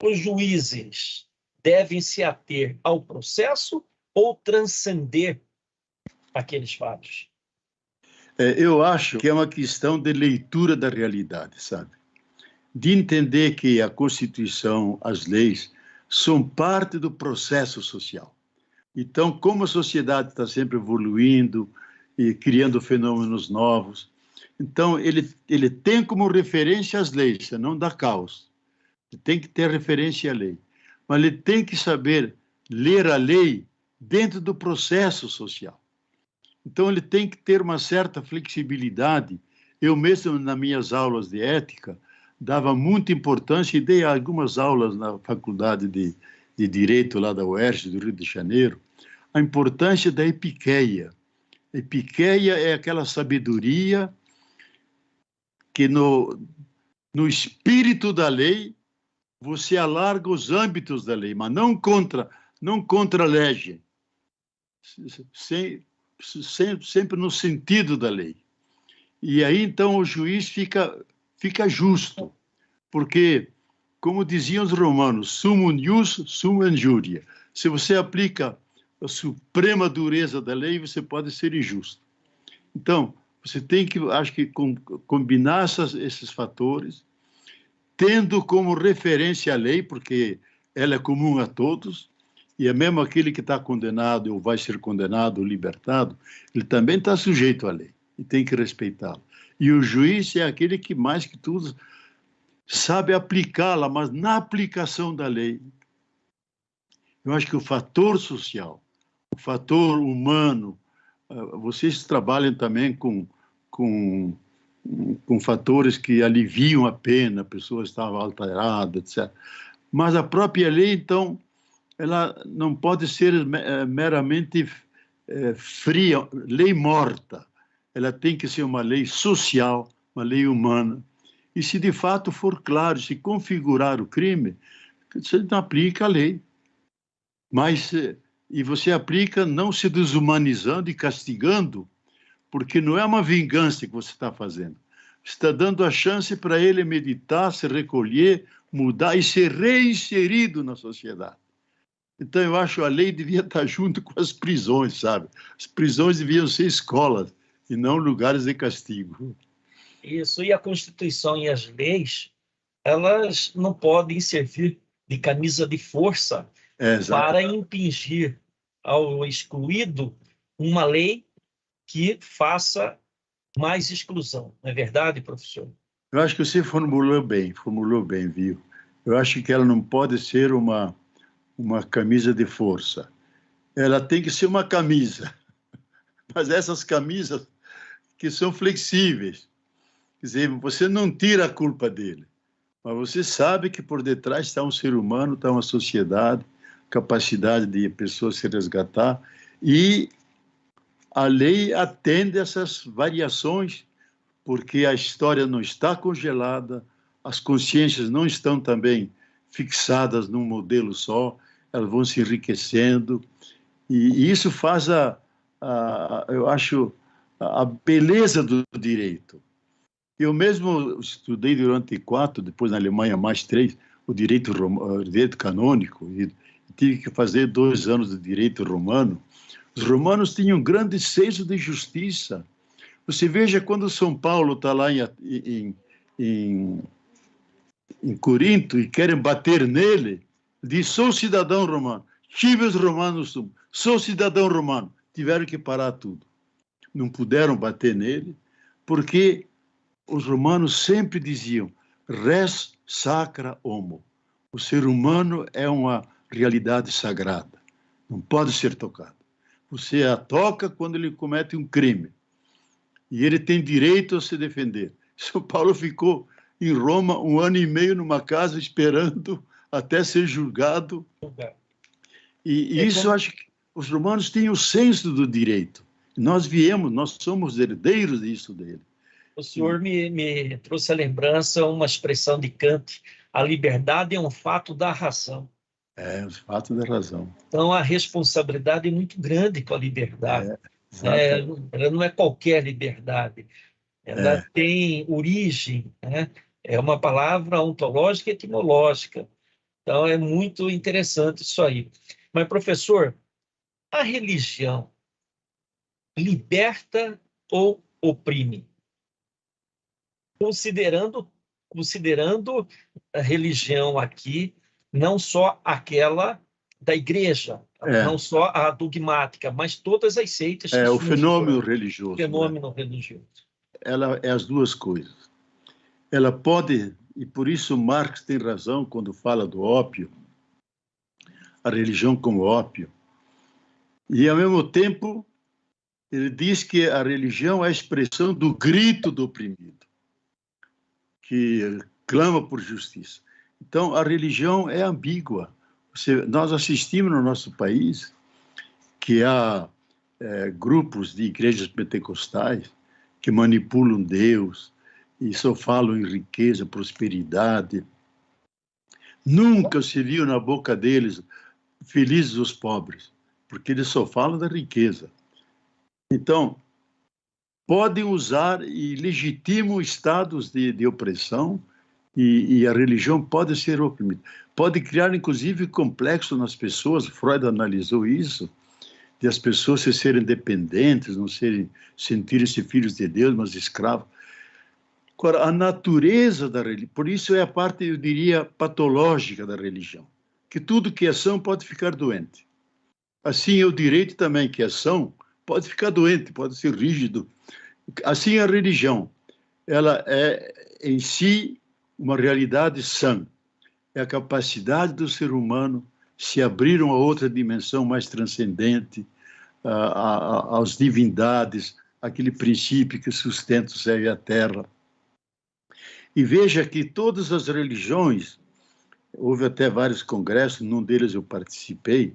os juízes devem se ater ao processo ou transcender aqueles fatos? Eu acho que é uma questão de leitura da realidade, sabe? De entender que a Constituição, as leis, são parte do processo social. Então, como a sociedade está sempre evoluindo e criando fenômenos novos, então ele tem como referência as leis, não dá caos. Ele tem que ter referência à lei. Mas ele tem que saber ler a lei dentro do processo social. Então, ele tem que ter uma certa flexibilidade. Eu mesmo, nas minhas aulas de ética, dava muita importância e dei algumas aulas na Faculdade de Direito lá da UERJ, do Rio de Janeiro, a importância da epiqueia. Epiqueia é aquela sabedoria que no espírito da lei você alarga os âmbitos da lei, mas não contra a lege, sempre no sentido da lei. E aí, então, o juiz fica justo, porque, como diziam os romanos, summum ius, summa injuria. Se você aplica a suprema dureza da lei, você pode ser injusto. Então, você tem que, acho que, combinar esses fatores, tendo como referência a lei, porque ela é comum a todos, e é mesmo aquele que está condenado ou vai ser condenado ou libertado, ele também está sujeito à lei e tem que respeitá-la. E o juiz é aquele que, mais que tudo, sabe aplicá-la, mas na aplicação da lei. Eu acho que o fator social, o fator humano, vocês trabalham também com fatores que aliviam a pena, a pessoa estava alterada, etc. Mas a própria lei, então, ela não pode ser meramente fria, lei morta. Ela tem que ser uma lei social, uma lei humana. E se de fato for claro, se configurar o crime, você não aplica a lei. Mas, e você aplica não se desumanizando e castigando, porque não é uma vingança que você está fazendo. está dando a chance para ele meditar, se recolher, mudar e ser reinserido na sociedade. Então, eu acho que a lei devia estar junto com as prisões, sabe? As prisões deviam ser escolas e não lugares de castigo. Isso, e a Constituição e as leis, elas não podem servir de camisa de força para impingir ao excluído uma lei que faça mais exclusão. Não é verdade, professor? Eu acho que você formulou bem, viu? Eu acho que ela não pode ser uma camisa de força. Ela tem que ser uma camisa, mas essas camisas que são flexíveis. Quer dizer, você não tira a culpa dele, mas você sabe que por detrás está um ser humano, está uma sociedade, capacidade de pessoas se resgatar, e a lei atende essas variações, porque a história não está congelada, as consciências não estão também fixadas num modelo só, elas vão se enriquecendo, e isso faz, eu acho, a beleza do direito. Eu mesmo estudei durante 4, depois na Alemanha mais 3, o direito canônico, e tive que fazer 2 anos de direito romano. Os romanos tinham um grande senso de justiça. Você veja quando São Paulo está lá em Corinto e querem bater nele, diz, sou cidadão romano, civis romanos sum, sou cidadão romano. Tiveram que parar tudo. Não puderam bater nele, porque os romanos sempre diziam res sacra homo. O ser humano é uma realidade sagrada, não pode ser tocado. Você a toca quando ele comete um crime e ele tem direito a se defender. São Paulo ficou em Roma 1 ano e meio numa casa esperando até ser julgado. E isso, acho que os romanos têm o senso do direito. Nós somos herdeiros disso dele. O senhor me trouxe à lembrança uma expressão de Kant: a liberdade é um fato da razão. É, um fato da razão. Então, a responsabilidade é muito grande com a liberdade. Ela não é qualquer liberdade. Ela tem origem, né? É uma palavra ontológica e etimológica. Então, é muito interessante isso aí. Mas, professor, a religião liberta ou oprime? Considerando a religião aqui, não só aquela da igreja, não só a dogmática, mas todas as seitas que o fenômeno religioso. Fenômeno religioso. Ela é as duas coisas. Ela pode, e por isso Marx tem razão quando fala do ópio, a religião como ópio, e ao mesmo tempo ele diz que a religião é a expressão do grito do oprimido, que clama por justiça. Então, a religião é ambígua. Nós assistimos no nosso país que há grupos de igrejas pentecostais que manipulam Deus e só falam em riqueza, prosperidade. Nunca se viu na boca deles felizes os pobres, porque eles só falam da riqueza. Então, podem usar e legitimam estados de opressão e a religião pode ser oprimida. Pode criar, inclusive, complexo nas pessoas. Freud analisou isso, de as pessoas se serem dependentes, não sentirem-se filhos de Deus, mas escravos. Agora, a natureza da religião, por isso é a parte, eu diria, patológica da religião, que tudo que é são pode ficar doente. Assim é o direito também, que é são, pode ficar doente, pode ser rígido. Assim a religião, ela é em si uma realidade sã. É a capacidade do ser humano se abrir a outra dimensão mais transcendente, às divindades, aquele princípio que sustenta o céu e a terra. E veja que todas as religiões, houve até vários congressos, num deles eu participei,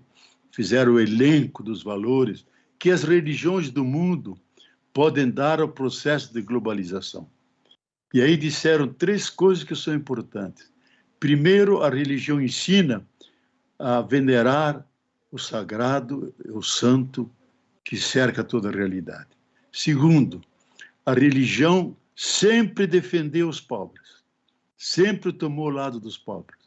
fizeram o elenco dos valores que as religiões do mundo podem dar ao processo de globalização. E aí disseram 3 coisas que são importantes. Primeiro, a religião ensina a venerar o sagrado, o santo, que cerca toda a realidade. Segundo, a religião sempre defendeu os pobres, sempre tomou o lado dos pobres.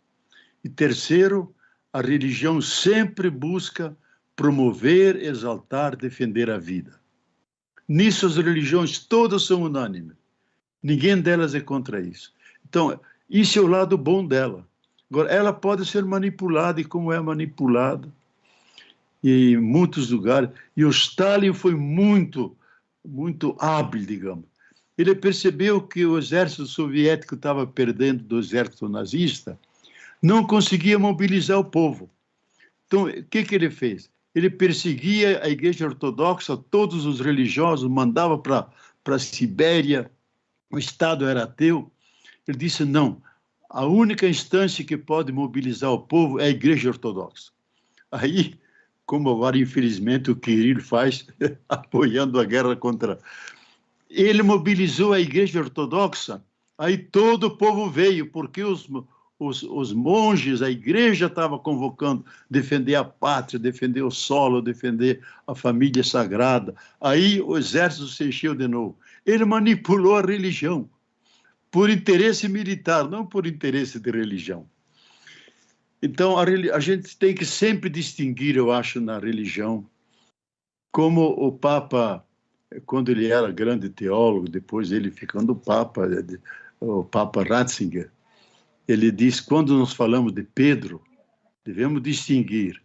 E terceiro, a religião sempre busca promover, exaltar, defender a vida. Nisso as religiões todas são unânimes. Ninguém delas é contra isso. Então, isso é o lado bom dela. Agora, ela pode ser manipulada, e como é manipulada em muitos lugares. E o Stalin foi muito hábil, digamos. Ele percebeu que o exército soviético estava perdendo do exército nazista, não conseguia mobilizar o povo. Então, o que ele fez? Ele perseguia a Igreja Ortodoxa, todos os religiosos, mandava para a Sibéria, o Estado era ateu. Ele disse, não, a única instância que pode mobilizar o povo é a Igreja Ortodoxa. Aí, como agora, infelizmente, o Kirill faz, apoiando a guerra contra... Ele mobilizou a Igreja Ortodoxa, aí todo o povo veio, porque os monges, a igreja estava convocando, defender a pátria, defender o solo, defender a família sagrada. Aí o exército se encheu de novo. Ele manipulou a religião, por interesse militar, não por interesse de religião. Então, a gente tem que sempre distinguir, eu acho, na religião, como o Papa, quando ele era grande teólogo, depois ele ficando Papa, o Papa Ratzinger, ele diz, quando nós falamos de Pedro, devemos distinguir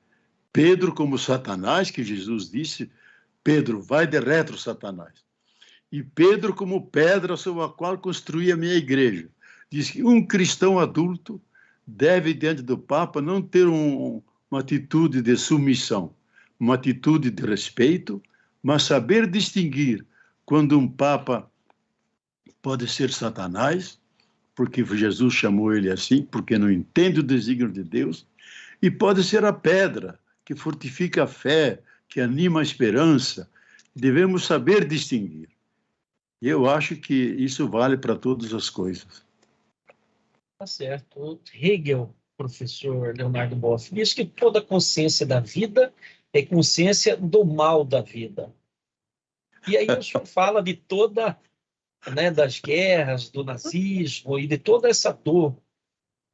Pedro como Satanás, que Jesus disse, Pedro, vai de retro, Satanás. E Pedro como pedra sobre a qual construí a minha igreja. Diz que um cristão adulto deve, diante do Papa, não ter uma atitude de submissão, uma atitude de respeito, mas saber distinguir quando um Papa pode ser Satanás, porque Jesus chamou ele assim, porque não entende o desígnio de Deus, e pode ser a pedra que fortifica a fé, que anima a esperança. Devemos saber distinguir. E eu acho que isso vale para todas as coisas. Tá certo. Hegel, professor Leonardo Boff, diz que toda consciência da vida é consciência do mal da vida. E aí o senhor fala de toda, né, das guerras, do nazismo e de toda essa dor,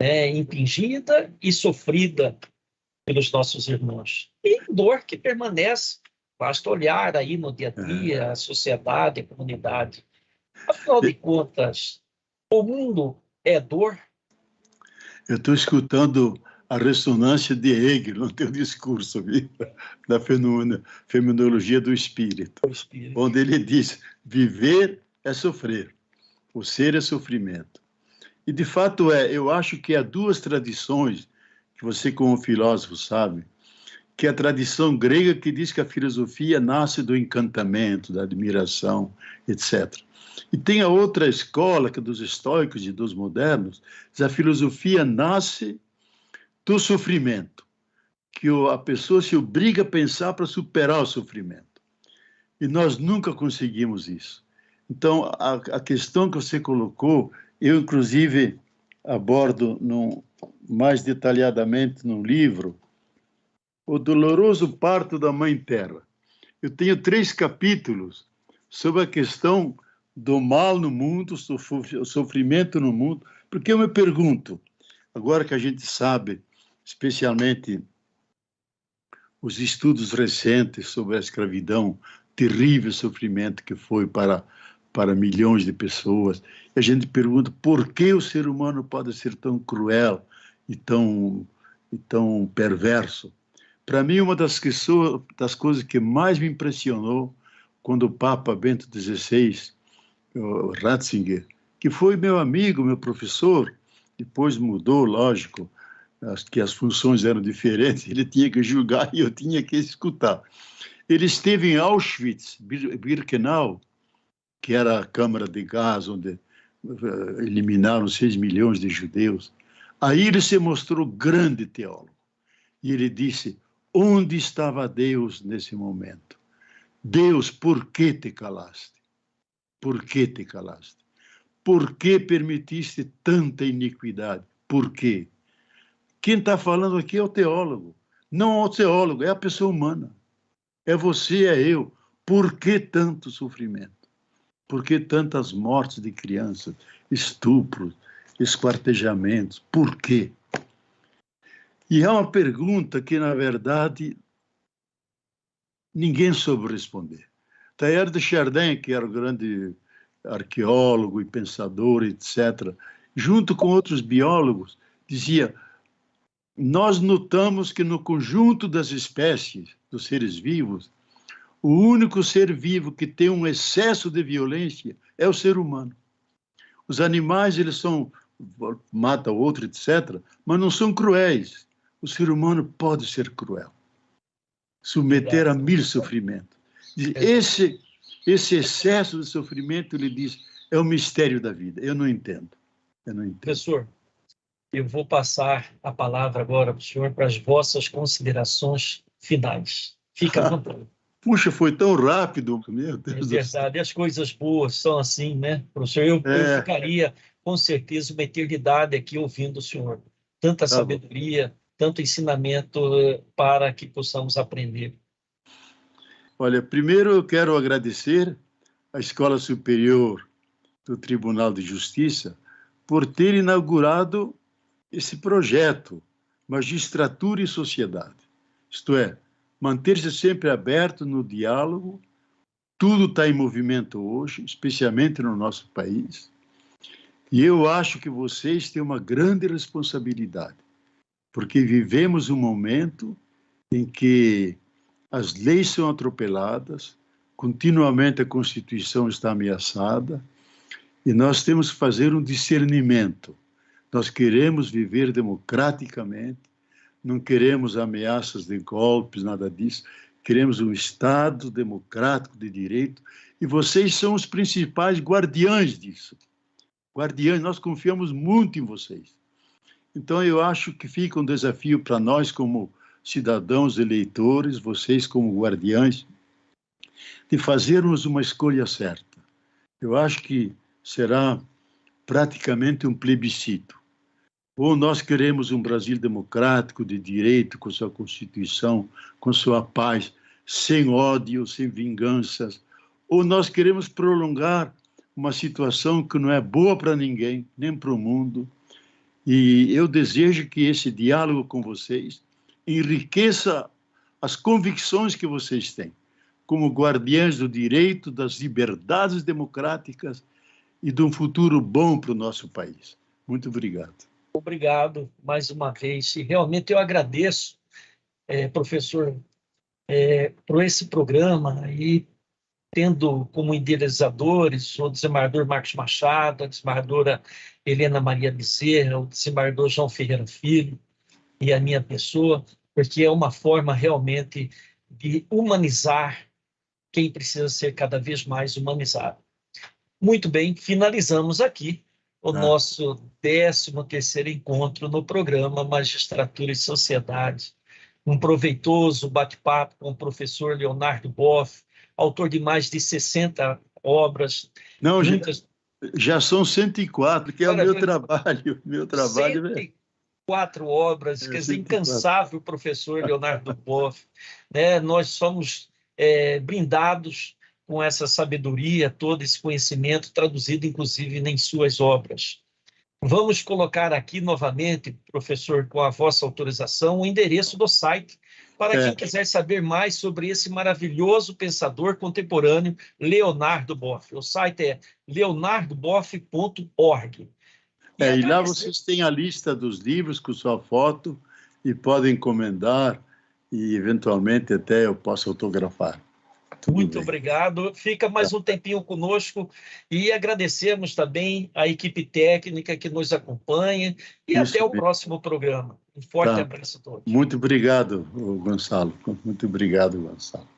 né, impingida e sofrida pelos nossos irmãos. E dor que permanece, basta olhar aí no dia a dia, a sociedade, a comunidade. Afinal de contas, o mundo é dor? Eu estou escutando a ressonância de Hegel no teu discurso, viu? Da fenomenologia do espírito, onde ele diz, viver é sofrer, o ser é sofrimento. E, de fato, eu acho que há duas tradições, que você, como filósofo, sabe, que é a tradição grega que diz que a filosofia nasce do encantamento, da admiração, etc. E tem a outra escola, que é dos estoicos e dos modernos, que a filosofia nasce do sofrimento, que a pessoa se obriga a pensar para superar o sofrimento. E nós nunca conseguimos isso. Então, a questão que você colocou, eu, inclusive, abordo mais detalhadamente no livro, O Doloroso Parto da Mãe Terra. Eu tenho 3 capítulos sobre a questão do mal no mundo, o sofrimento no mundo, porque eu me pergunto, agora que a gente sabe, especialmente os estudos recentes sobre a escravidão, terrível sofrimento que foi para milhões de pessoas, a gente pergunta por que o ser humano pode ser tão cruel e tão perverso. Para mim, uma das coisas que mais me impressionou quando o Papa Bento XVI, o Ratzinger, que foi meu amigo, meu professor, depois mudou, lógico, que as funções eram diferentes, ele tinha que julgar e eu tinha que escutar. Ele esteve em Auschwitz, Birkenau, que era a câmara de gás, onde eliminaram 6 milhões de judeus. Aí ele se mostrou grande teólogo. E ele disse, onde estava Deus nesse momento? Deus, por que te calaste? Por que te calaste? Por que permitiste tanta iniquidade? Por quê? Quem está falando aqui é o teólogo. Não é o teólogo, é a pessoa humana. É você, é eu. Por que tanto sofrimento? Por que tantas mortes de crianças, estupros, esquartejamentos? Por quê? E é uma pergunta que, na verdade, ninguém soube responder. Teilhard de Chardin, que era o grande arqueólogo e pensador, etc., junto com outros biólogos, dizia: nós notamos que no conjunto das espécies, dos seres vivos, o único ser vivo que tem um excesso de violência é o ser humano. Os animais, eles matam o outro, etc., mas não são cruéis. O ser humano pode ser cruel, submeter a mil sofrimentos. Esse excesso de sofrimento, ele diz, é o mistério da vida. Eu não entendo. Professor, eu vou passar a palavra agora para o senhor para as vossas considerações finais. Fica à vontade. Puxa, foi tão rápido. Meu Deus. É verdade, as coisas boas são assim, né, professor? Eu ficaria, com certeza, uma eternidade aqui ouvindo o senhor. Tanta sabedoria, tanto ensinamento para que possamos aprender. Olha, primeiro eu quero agradecer à Escola Superior do Tribunal de Justiça por ter inaugurado esse projeto, Magistratura e Sociedade. Isto é, manter-se sempre aberto no diálogo. Tudo está em movimento hoje, especialmente no nosso país. E eu acho que vocês têm uma grande responsabilidade, porque vivemos um momento em que as leis são atropeladas, continuamente a Constituição está ameaçada, e nós temos que fazer um discernimento. Nós queremos viver democraticamente, não queremos ameaças de golpes, nada disso. Queremos um Estado democrático de direito, e vocês são os principais guardiães disso. Guardiães, nós confiamos muito em vocês. Então, eu acho que fica um desafio para nós, como cidadãos eleitores, vocês como guardiães, de fazermos uma escolha certa. Eu acho que será praticamente um plebiscito. Ou nós queremos um Brasil democrático, de direito, com sua Constituição, com sua paz, sem ódio, sem vinganças, ou nós queremos prolongar uma situação que não é boa para ninguém, nem para o mundo. E eu desejo que esse diálogo com vocês enriqueça as convicções que vocês têm, como guardiães do direito, das liberdades democráticas e de um futuro bom para o nosso país. Muito obrigado. Obrigado mais uma vez. E realmente eu agradeço, professor, por esse programa, e tendo como idealizadores o desembargador Marcos Machado, a desembargadora Helena Maria Bezerra, o desembargador João Ferreira Filho e a minha pessoa, porque é uma forma realmente de humanizar quem precisa ser cada vez mais humanizado. Muito bem, finalizamos aqui o nosso 13º encontro no programa Magistratura e Sociedade. Um proveitoso bate-papo com o professor Leonardo Boff, autor de mais de 60 obras. Não, já são 104, que é o meu trabalho. Meu trabalho 104 obras, quer dizer, incansável professor Leonardo Boff. Nós somos brindados com essa sabedoria, todo esse conhecimento, traduzido, inclusive, em suas obras. Vamos colocar aqui novamente, professor, com a vossa autorização, o endereço do site, para quem quiser saber mais sobre esse maravilhoso pensador contemporâneo, Leonardo Boff. O site é leonardoboff.org. E lá vocês têm a lista dos livros com sua foto e podem encomendar e, eventualmente, até eu posso autografar. Muito obrigado. Fica mais um tempinho conosco e agradecemos também a equipe técnica que nos acompanha e até o próximo programa. Um forte abraço a todos. Muito obrigado, Gonçalo. Muito obrigado, Gonçalo.